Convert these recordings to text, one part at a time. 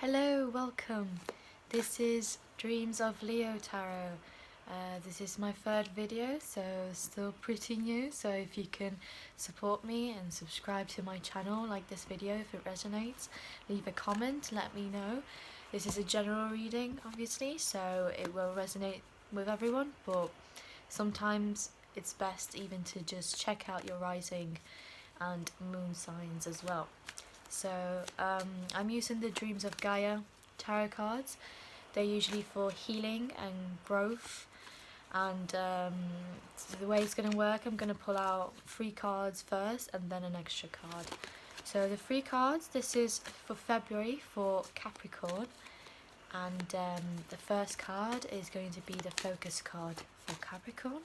Hello, welcome. This is Dreams of Leo Tarot. This is my third video, so still pretty new, so if you can support me and subscribe to my channel, like this video if it resonates, leave a comment, let me know. This is a general reading obviously, so it will resonate with everyone, but sometimes it's best even to just check out your rising and moon signs as well. So I'm using the Dreams of Gaia tarot cards. They're usually for healing and growth, and so the way it's going to work, I'm going to pull out 3 cards first and then an extra card. So the 3 cards, this is for February for Capricorn, and the first card is going to be the focus card for Capricorn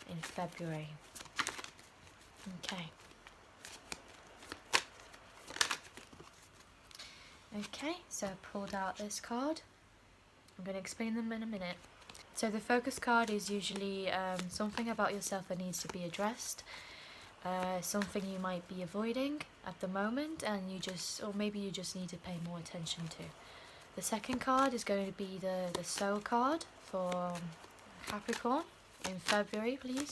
in February. Okay, so I pulled out this card. I'm going to explain them in a minute. So the focus card is usually something about yourself that needs to be addressed, something you might be avoiding at the moment, and or maybe you just need to pay more attention to. The second card is going to be the soul card for Capricorn in February, please.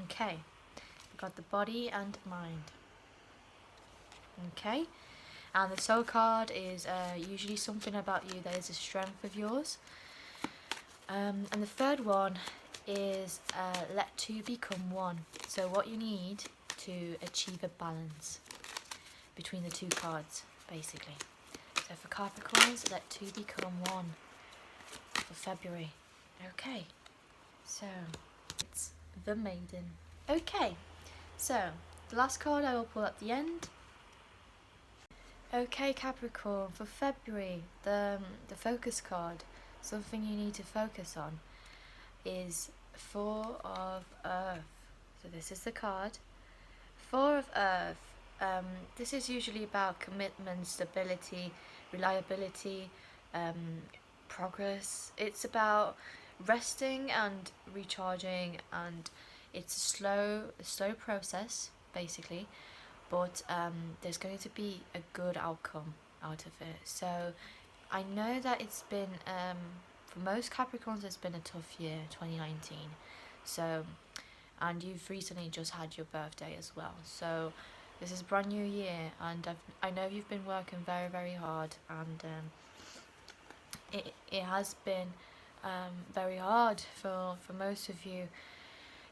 Okay. Got the body and mind. Okay, and the soul card is usually something about you that is a strength of yours. And the third one is let two become one. So what you need to achieve a balance between the 2 cards, basically. So for Capricorns, let two become one for February. Okay, so it's the Maiden. Okay. So, the last card I will pull at the end. Okay, Capricorn, for February, the focus card, something you need to focus on, is 4 of Earth. So this is the card. 4 of Earth. This is usually about commitment, stability, reliability, progress. It's about resting and recharging, and it's a slow process basically, but there's going to be a good outcome out of it. So I know that it's been for most Capricorns it's been a tough year, 2019. So, and you've recently just had your birthday as well, so this is a brand new year, and I know you've been working very hard, and it has been very hard for most of you.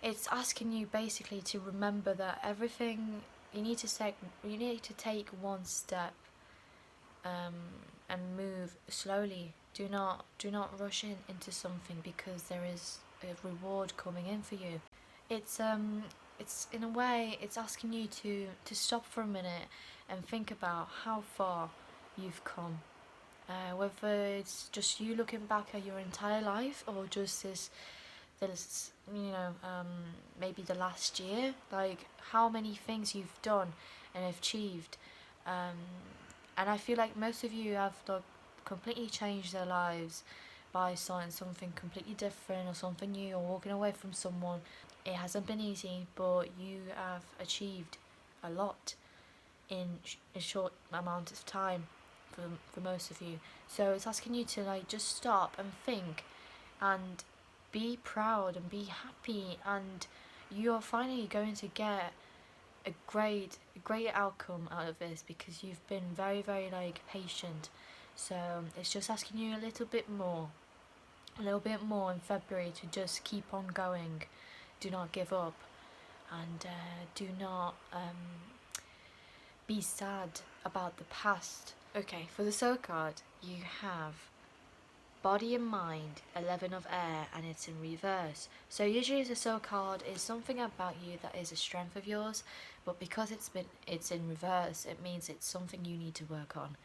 It's asking you basically to remember that everything you need to take one step and move slowly. Do not rush into something, because there is a reward coming in for you. It's in a way it's asking you to stop for a minute and think about how far you've come. Whether it's just you looking back at your entire life, or just this maybe the last year, like how many things you've done and achieved, and I feel like most of you have completely changed their lives by starting something completely different or something new, or walking away from someone. It hasn't been easy, but you have achieved a lot in a short amount of time for most of you. So it's asking you to just stop and think and be proud and be happy, and you are finally going to get a great outcome out of this, because you've been very patient. So it's just asking you a little bit more in February to just keep on going. Do not give up, and do not be sad about the past. Okay, for the soul card you have body and mind, 11 of air, and it's in reverse. So usually the soul card is something about you that is a strength of yours, but because it's in reverse, it means it's something you need to work on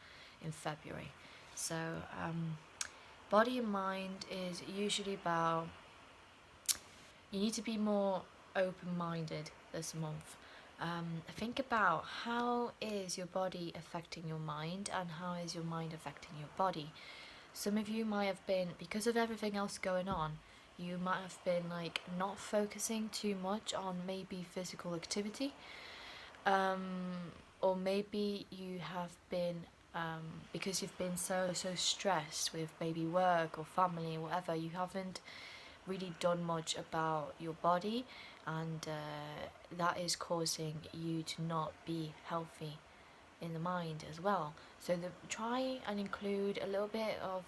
in February. So body and mind is usually about, you need to be more open-minded this month. Think about how is your body affecting your mind, and how is your mind affecting your body. Some of you might have been, because of everything else going on, you might have been not focusing too much on maybe physical activity, Or maybe you have been, because you've been so stressed with maybe work or family or whatever, you haven't really done much about your body, and that is causing you to not be healthy in the mind as well. So try and include a little bit of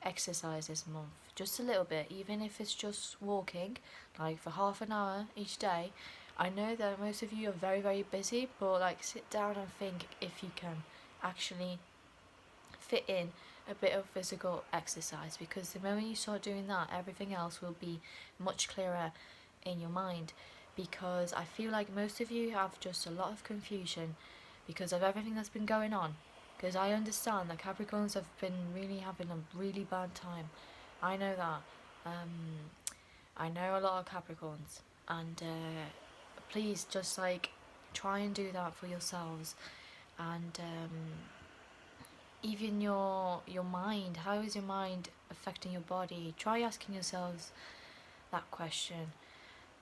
exercise this month, just a little bit, even if it's just walking, like for half an hour each day. I know that most of you are very busy, but like sit down and think if you can actually fit in a bit of physical exercise, because the moment you start doing that, everything else will be much clearer in your mind. Because I feel like most of you have just a lot of confusion because of everything that's been going on. Because I understand that Capricorns have been really having a really bad time. I know that. I know a lot of Capricorns, and please just like try and do that for yourselves. And even your mind, how is your mind affecting your body? Try asking yourselves that question,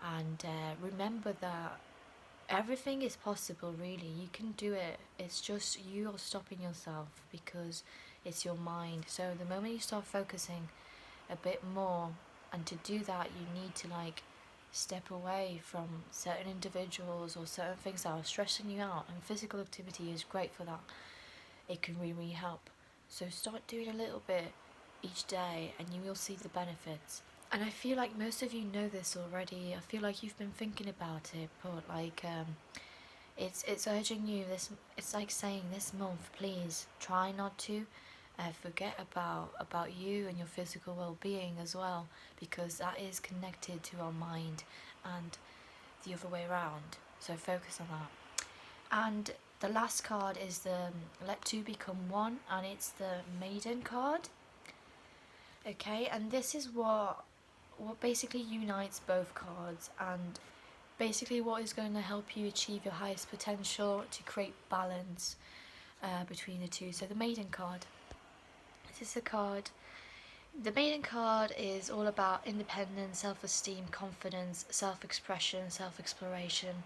and remember that everything is possible, really. You can do it. It's just you are stopping yourself because it's your mind. So the moment you start focusing a bit more, and to do that you need to like step away from certain individuals or certain things that are stressing you out, and physical activity is great for that. It can really help. So start doing a little bit each day and you will see the benefits. And I feel like most of you know this already. I feel like you've been thinking about it, but like it's urging you. It's like saying this month, please try not to forget about you and your physical well-being as well, because that is connected to our mind and the other way around. So focus on that. And the last card is the Let Two Become One, and it's the Maiden card. Okay, and this is what basically unites both cards, and basically what is going to help you achieve your highest potential to create balance between the two. So the Maiden card. This is the card. The Maiden card is all about independence, self-esteem, confidence, self-expression, self-exploration,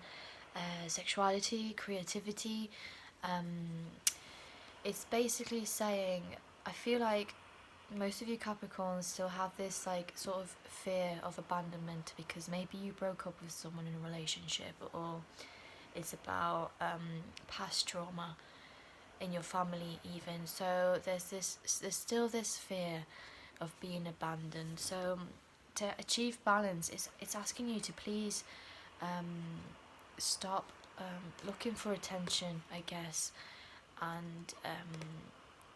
sexuality, creativity. It's basically saying, I feel like most of you Capricorns still have this like sort of fear of abandonment because maybe you broke up with someone in a relationship, or it's about past trauma in your family even. So there's still this fear of being abandoned. So to achieve balance, it's asking you to please stop looking for attention, I guess. And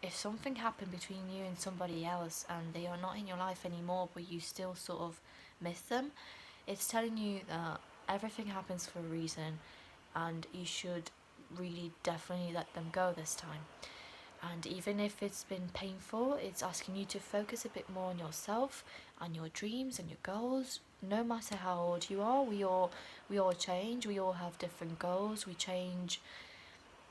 if something happened between you and somebody else and they are not in your life anymore, but you still sort of miss them, it's telling you that everything happens for a reason, and you should really definitely let them go this time. And even if it's been painful, it's asking you to focus a bit more on yourself and your dreams and your goals. No matter how old you are, we all change. We all have different goals. We change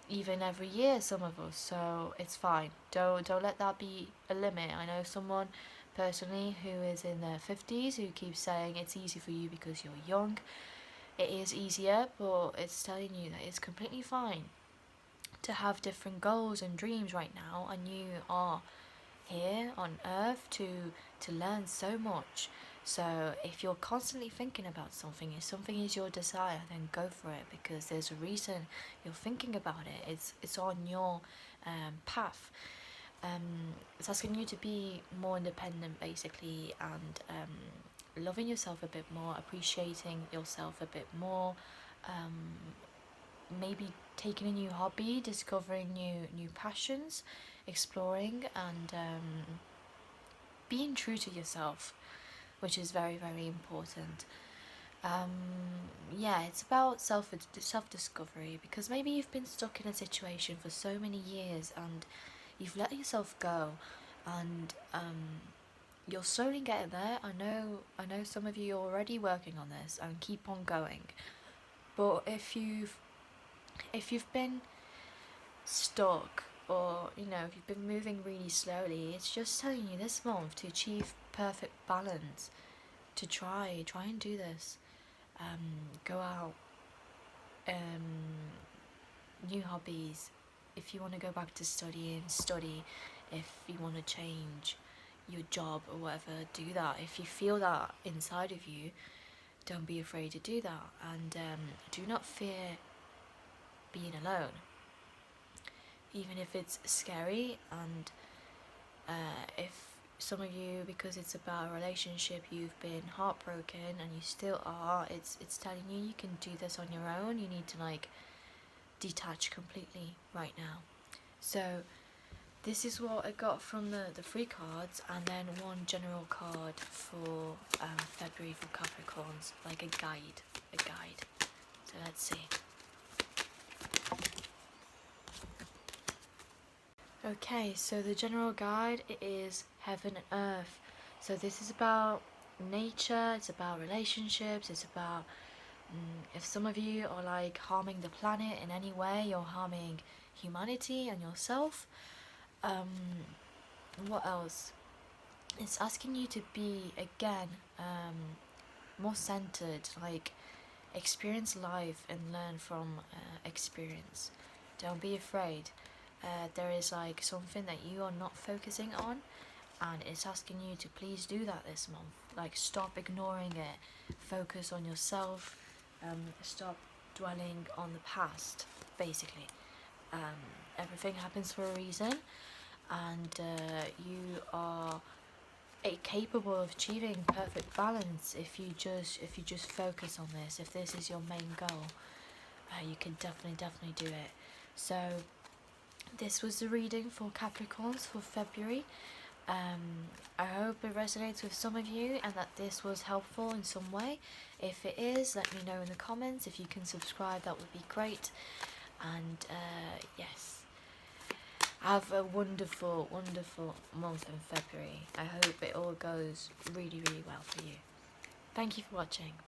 even every year, some of us. So it's fine. Don't let that be a limit. I know someone personally who is in their 50s who keeps saying it's easy for you because you're young. It is easier, but it's telling you that it's completely fine to have different goals and dreams right now, and you are here on earth to learn so much. So if you're constantly thinking about something, if something is your desire, then go for it, because there's a reason you're thinking about it. It's on your path. It's asking you to be more independent, basically, and loving yourself a bit more, appreciating yourself a bit more, maybe taking a new hobby, discovering new passions, exploring, and being true to yourself, which is very important. Yeah, it's about self discovery, because maybe you've been stuck in a situation for so many years and you've let yourself go, and you're slowly getting there. I know some of you are already working on this and keep on going. But if you've been stuck, or if you've been moving really slowly, it's just telling you this month to achieve perfect balance, to try and do this. Go out, new hobbies. If you want to go back to studying, study. If you want to change your job or whatever, do that. If you feel that inside of you, don't be afraid to do that. And do not fear being alone, even if it's scary. And if some of you, because it's about a relationship, you've been heartbroken and you still are, it's telling you you can do this on your own. You need to like detach completely right now. So this is what I got from the free cards, and then one general card for February for Capricorns, like a guide. So let's see. Okay, so the general guide is heaven and earth. So this is about nature, it's about relationships, it's about if some of you are like harming the planet in any way, you're harming humanity and yourself. What else? It's asking you to be again more centered, like experience life and learn from experience. Don't be afraid. There is like something that you are not focusing on, and it's asking you to please do that this month. Like stop ignoring it, focus on yourself, stop dwelling on the past, basically. Everything happens for a reason, and you are capable of achieving perfect balance if you just focus on this. If this is your main goal, you can definitely do it. So this was the reading for Capricorns for February. I hope it resonates with some of you and that this was helpful in some way. If it is, let me know in the comments. If you can subscribe, that would be great. And yes, have a wonderful month in February. I hope it all goes really well for you. Thank you for watching.